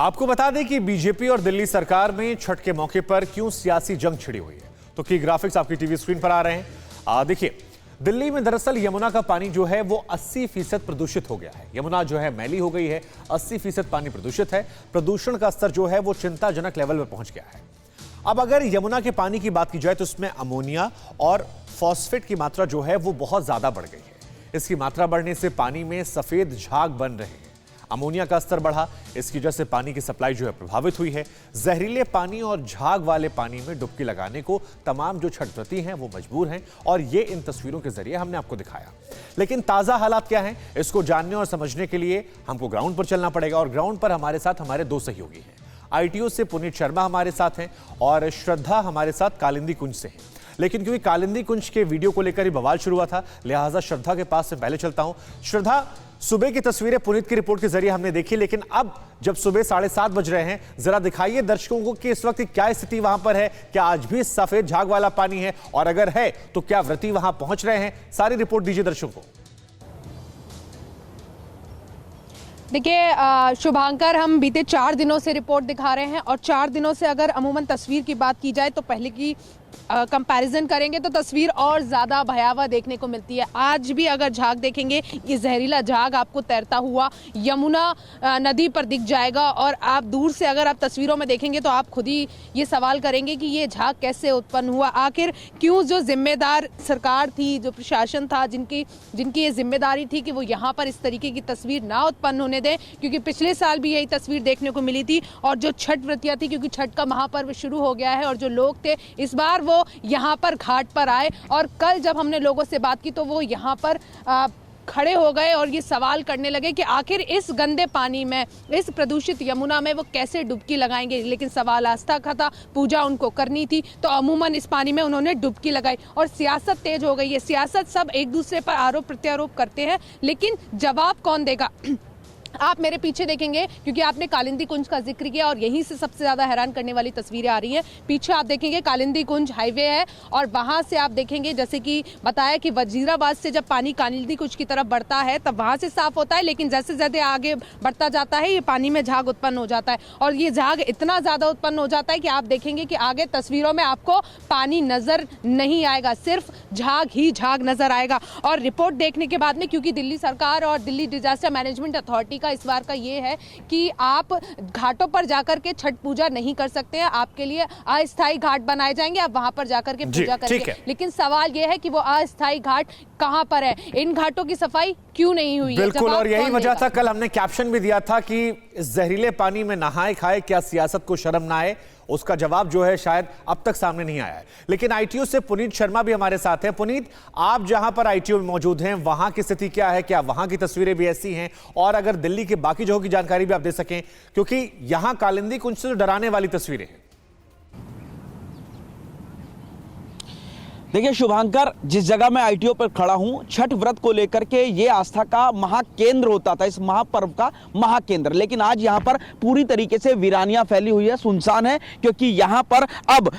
आपको बता दें कि बीजेपी और दिल्ली सरकार में छठ के मौके पर क्यों सियासी जंग छिड़ी हुई है। तो की ग्राफिक्स आपकी टीवी स्क्रीन पर आ रहे हैं। देखिए, दिल्ली में दरअसल यमुना का पानी जो है वो 80% प्रदूषित हो गया है। यमुना जो है मैली हो गई है, 80% पानी प्रदूषित है। प्रदूषण का स्तर जो है वो चिंताजनक लेवल पर पहुंच गया है। अब अगर यमुना के पानी की बात की जाए तो इसमें अमोनिया और फॉस्फेट की मात्रा जो है वो बहुत ज्यादा बढ़ गई है। इसकी मात्रा बढ़ने से पानी में सफेद झाग बन रहे हैं। अमोनिया का स्तर बढ़ा, इसकी वजह से पानी की सप्लाई जो है प्रभावित हुई है। जहरीले पानी और झाग वाले पानी में डुबकी लगाने को तमाम जो छठव्रती हैं वो मजबूर हैं, और ये इन तस्वीरों के जरिए हमने आपको दिखाया। लेकिन ताजा हालात क्या हैं, इसको जानने और समझने के लिए हमको ग्राउंड पर चलना पड़ेगा, और ग्राउंड पर हमारे साथ हमारे दो सहयोगी हैं। आईटीओ से पुनीत शर्मा हमारे साथ हैं और श्रद्धा हमारे साथ कालिंदी कुंज से हैं। लेकिन क्योंकि कालिंदी कुंज के वीडियो को लेकर ही बवाल शुरू हुआ था, लिहाजा श्रद्धा के पास से पहले चलता हूं। श्रद्धा, सुबह की तस्वीरें पुनीत की रिपोर्ट के जरिए हमने देखी, लेकिन अब जब सुबह 7:30 बज रहे हैं, जरा दिखाइए दर्शकों को कि इस वक्त क्या स्थिति वहां पर है। क्या आज भी सफेद झाग वाला पानी है, और अगर है तो क्या व्रती वहां पहुंच रहे हैं? सारी रिपोर्ट दीजिए दर्शकों को। देखिए शुभांकर, हम बीते 4 दिनों से रिपोर्ट दिखा रहे हैं, और 4 दिनों से अगर अमूमन तस्वीर की बात की जाए तो पहले की कंपैरिजन करेंगे तो तस्वीर और ज़्यादा भयावह देखने को मिलती है। आज भी अगर झाग देखेंगे, ये जहरीला झाग आपको तैरता हुआ यमुना नदी पर दिख जाएगा, और आप दूर से अगर आप तस्वीरों में देखेंगे तो आप खुद ही ये सवाल करेंगे कि ये झाग कैसे उत्पन्न हुआ। आखिर क्यों जो जिम्मेदार सरकार थी, जो प्रशासन था, जिनकी ये जिम्मेदारी थी कि वो यहाँ पर इस तरीके की तस्वीर ना उत्पन्न होने दें, क्योंकि पिछले साल भी यही तस्वीर देखने को मिली थी। और जो छठ व्रतियाँ थी, क्योंकि छठ का महापर्व शुरू हो गया है, और जो लोग थे इस बार वो यहाँ पर घाट पर आए, और कल जब हमने लोगों से बात की तो वो यहाँ पर खड़े हो गए और ये सवाल करने लगे कि आखिर इस गंदे पानी में, इस प्रदूषित यमुना में वो कैसे डुबकी लगाएंगे। लेकिन सवाल आस्था का था, पूजा उनको करनी थी, तो अमूमन इस पानी में उन्होंने डुबकी लगाई, और सियासत तेज हो गई है। सियासत सब एक दूसरे पर आरोप प्रत्यारोप करते हैं, लेकिन जवाब कौन देगा? आप मेरे पीछे देखेंगे, क्योंकि आपने कालिंदी कुंज का जिक्र किया, और यहीं से सबसे ज़्यादा हैरान करने वाली तस्वीरें आ रही हैं। पीछे आप देखेंगे कालिंदी कुंज हाईवे है, और वहाँ से आप देखेंगे, जैसे कि बताया कि वजीराबाद से जब पानी कालिंदी कुंज की तरफ बढ़ता है तब वहाँ से साफ होता है, लेकिन जैसे जैसे आगे बढ़ता जाता है ये पानी में झाग उत्पन्न हो जाता है, और ये झाग इतना ज़्यादा उत्पन्न हो जाता है कि आप देखेंगे कि आगे तस्वीरों में आपको पानी नज़र नहीं आएगा, सिर्फ झाग ही झाग नज़र आएगा। और रिपोर्ट देखने के बाद में, क्योंकि दिल्ली सरकार और दिल्ली डिजास्टर मैनेजमेंट अथॉरिटी का इस बार का ये है कि आप घाटों पर जाकर के छठ पूजा नहीं कर सकते हैं, आपके लिए अस्थायी घाट बनाए जाएंगे, आप वहां पर जाकर के पूजा करेंगे। लेकिन सवाल ये है कि वो अस्थायी घाट कहां पर है, इन घाटों की सफाई क्यों नहीं हुई है? बिल्कुल, और यही वजह था, कल हमने कैप्शन भी दिया था कि जहरीले पानी में नहाए खाए, क्या सियासत को शर्म ना आए? उसका जवाब जो है शायद अब तक सामने नहीं आया है। लेकिन आईटीओ से पुनीत शर्मा भी हमारे साथ हैं। पुनीत, आप जहां पर आईटीओ में मौजूद हैं, वहां की स्थिति क्या है? क्या वहां की तस्वीरें भी ऐसी हैं? और अगर दिल्ली के बाकी जगहों की जानकारी भी आप दे सकें, क्योंकि यहां कालिंदी कुंज से तो डराने वाली तस्वीरें हैं। देखिए शुभांकर, जिस जगह मैं आईटीओ पर खड़ा हूं, छठ व्रत को लेकर के ये आस्था का महाकेंद्र होता था, इस महापर्व का महाकेंद्र, लेकिन आज यहां पर पूरी तरीके से वीरानियां फैली हुई है, सुनसान है, क्योंकि यहां पर अब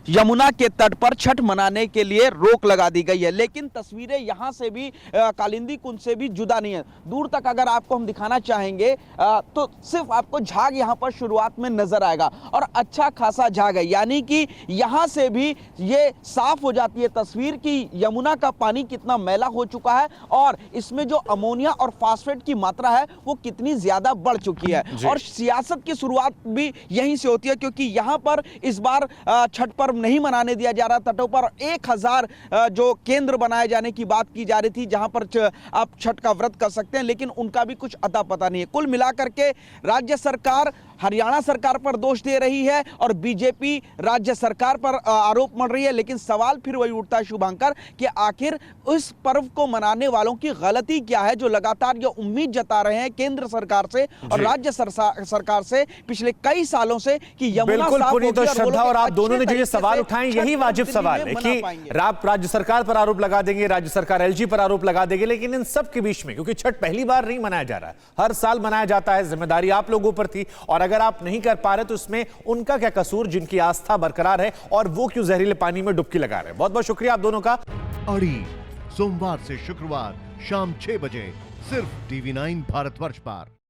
यमुना के तट पर छठ मनाने के लिए रोक लगा दी गई है। लेकिन तस्वीरें यहां से भी कालिंदी कुंज से भी जुदा नहीं है। दूर तक अगर आपको हम दिखाना चाहेंगे तो सिर्फ आपको झाग यहां पर शुरुआत में नजर आएगा, और अच्छा खासा झाग है, यानी कि यहां से भी ये साफ हो जाता ये तस्वीर की यमुना का पानी कितना मैला हो चुका है, और इसमें जो अमोनिया और फास्फेट की मात्रा है वो कितनी ज्यादा बढ़ चुकी है। और सियासत की शुरुआत भी यहीं से होती है, क्योंकि यहां पर इस बार छठ पर्व नहीं मनाने दिया जा रहा। तटों पर 1000 जो केंद्र बनाए जाने की बात की जा रही थी, जहां पर आप छठ का व्रत कर सकते हैं, लेकिन उनका भी कुछ अता पता नहीं है। कुल मिलाकर के राज्य सरकार हरियाणा सरकार पर दोष दे रही है, और बीजेपी राज्य सरकार पर आरोप मढ़ रही है। लेकिन सवाल फिर वही उठता है शुभांकर कि आखिर उस पर्व को मनाने वालों की गलती क्या है, जो लगातार ये उम्मीद जता रहे हैं केंद्र सरकार से और राज्य सरकार से पिछले कई सालों से कि यमुना साफ होगी। तो श्रद्धा और आप दोनों ने जो ये सवाल उठाए, यही वाजिब सवाल है कि आप राज्य सरकार पर आरोप लगा देंगे, राज्य सरकार एलजी पर आरोप लगा देंगे, लेकिन इन सब के बीच में, क्योंकि छठ पहली बार नहीं मनाया जा रहा है, हर साल मनाया जाता है, जिम्मेदारी आप लोगों पर थी, और अगर आप नहीं कर पा रहे तो इसमें उनका क्या कसूर, जिनकी आस्था बरकरार है, और वो क्यों जहरीले पानी में डुबकी लगा रहे हैं? बहुत बहुत शुक्रिया आप दोनों का। अड़ी सोमवार से शुक्रवार शाम 6 बजे सिर्फ टीवी 9 भारतवर्ष पर।